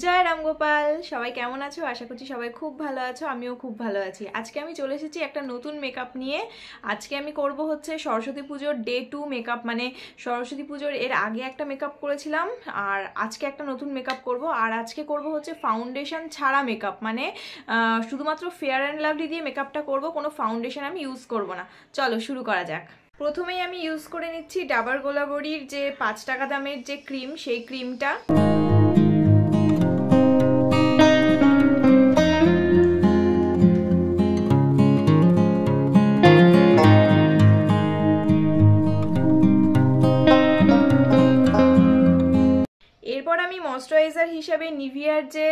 জয় রামগোপাল। সবাই কেমন আছো? আশা করছি সবাই খুব ভালো আছো, আমিও খুব ভালো আছি। আজকে আমি চলে এসেছি একটা নতুন মেকআপ নিয়ে। আজকে আমি করব হচ্ছে সরস্বতী পুজোর ডে 2 মেকআপ, মানে সরস্বতী পুজোর এর আগে একটা মেকআপ করেছিলাম আর আজকে একটা নতুন মেকআপ করব। আর আজকে করব হচ্ছে ফাউন্ডেশন ছাড়া মেকআপ, মানে শুধুমাত্র ফেয়ার অ্যান্ড লাভলি দিয়ে মেকআপটা করব, কোনো ফাউন্ডেশন আমি ইউজ করব না। চলো শুরু করা যাক। প্রথমেই আমি ইউজ করে নিচ্ছি ডাবর গোলাবরীর যে 5 টাকা দামের যে ক্রিম, সেই ক্রিমটা। এরপর আমি ময়শ্চারাইজার হিসেবে নিভিয়ার যে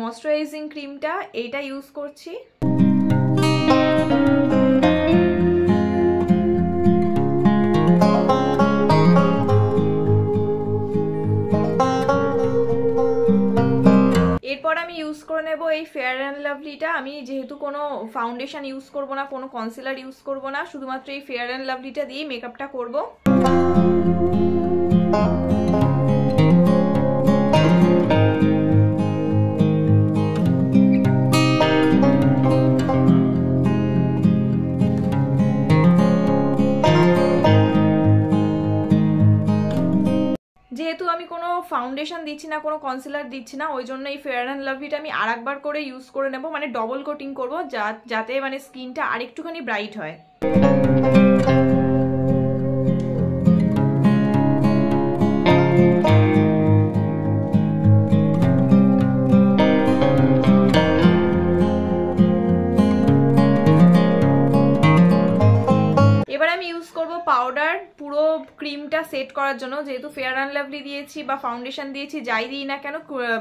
ময়শ্চারাইজিং ক্রিমটা, এইটা ইউজ করছি। এরপর আমি ইউজ করে নেব এই ফেয়ার অ্যান্ড লাভলিটা। আমি যেহেতু কোনো ফাউন্ডেশন ইউজ করব না, কোনো কনসিলার ইউজ করব না, শুধুমাত্র এই ফেয়ার অ্যান্ড লাভলিটা দিয়েই মেকআপটা করব। যেহেতু আমি কোনো ফাউন্ডেশন দিচ্ছি না, কোনো কনসিলার দিচ্ছি না, ওই জন্য এই ফেয়ার অ্যান্ড লাভলিটা আমি আরেকবার করে ইউজ করে নেব, মানে ডবল কোটিং করব, যাতে মানে স্কিনটা আরেকটুখানি ব্রাইট হয়। এবার আমি ইউজ করব পাউডার পুরো ক্রিমটা সেট করার জন্য। যেহেতু ফেয়ার অ্যান্ড লাভলি দিয়েছি বা ফাউন্ডেশন দিয়েছি, যাই দিই না কেন,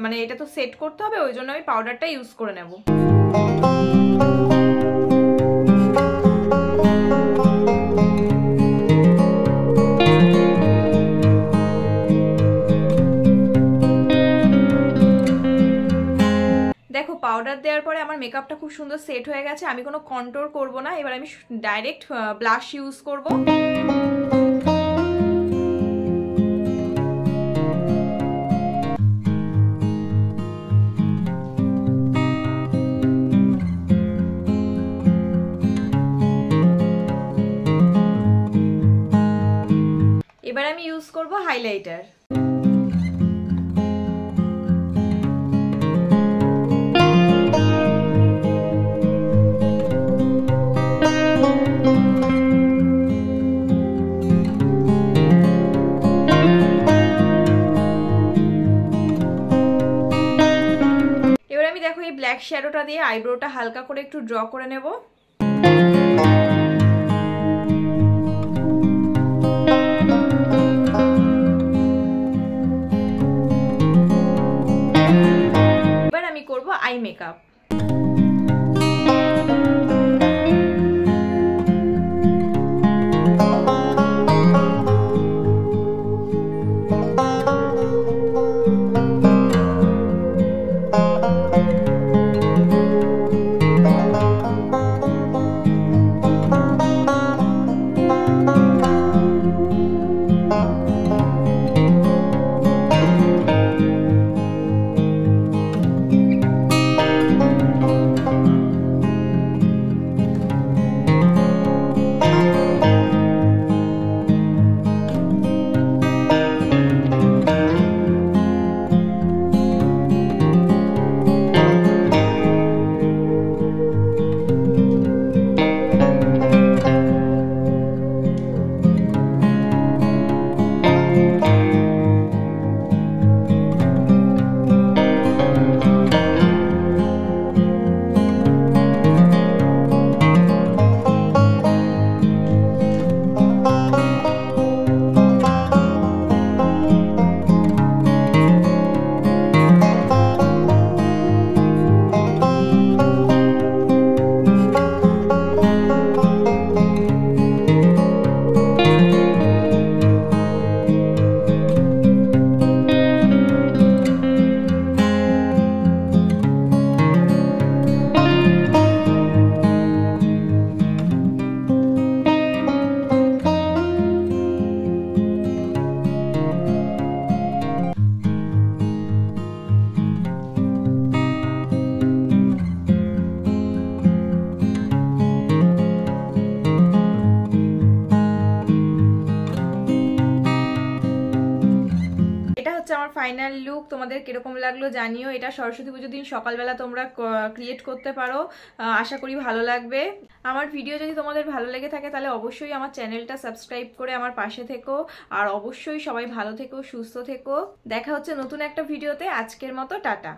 মানে এটা তো সেট করতে হবে, ওই জন্য আমি পাউডারটা ইউজ করে নেব। দেখো, পাউডার দেওয়ার পরে আমার মেকআপটা খুব সুন্দর সেট হয়ে গেছে। আমি কোনো কন্ট্রোল করব না, এবার আমি ডাইরেক্ট ব্লাশ ইউজ করব। এবার আমি ইউজ করব হাইলাইটার। এবার আমি দেখো এই ব্ল্যাক শ্যাডোটা দিয়ে আইব্রোটা হালকা করে একটু ড্র করে নেব। এবার আমি করব আই মেকআপ। ফাইনাল লুক তোমাদের কিরকম লাগলো জানিও। এটা সরস্বতী পুজোর দিন সকালবেলা তোমরা ক্রিয়েট করতে পারো, আশা করি ভালো লাগবে। আমার ভিডিও যদি তোমাদের ভালো লেগে থাকে তাহলে অবশ্যই আমার চ্যানেলটা সাবস্ক্রাইব করে আমার পাশে থেকো। আর অবশ্যই সবাই ভালো থেকো, সুস্থ থেকো। দেখা হচ্ছে নতুন একটা ভিডিওতে। আজকের মতো টাটা।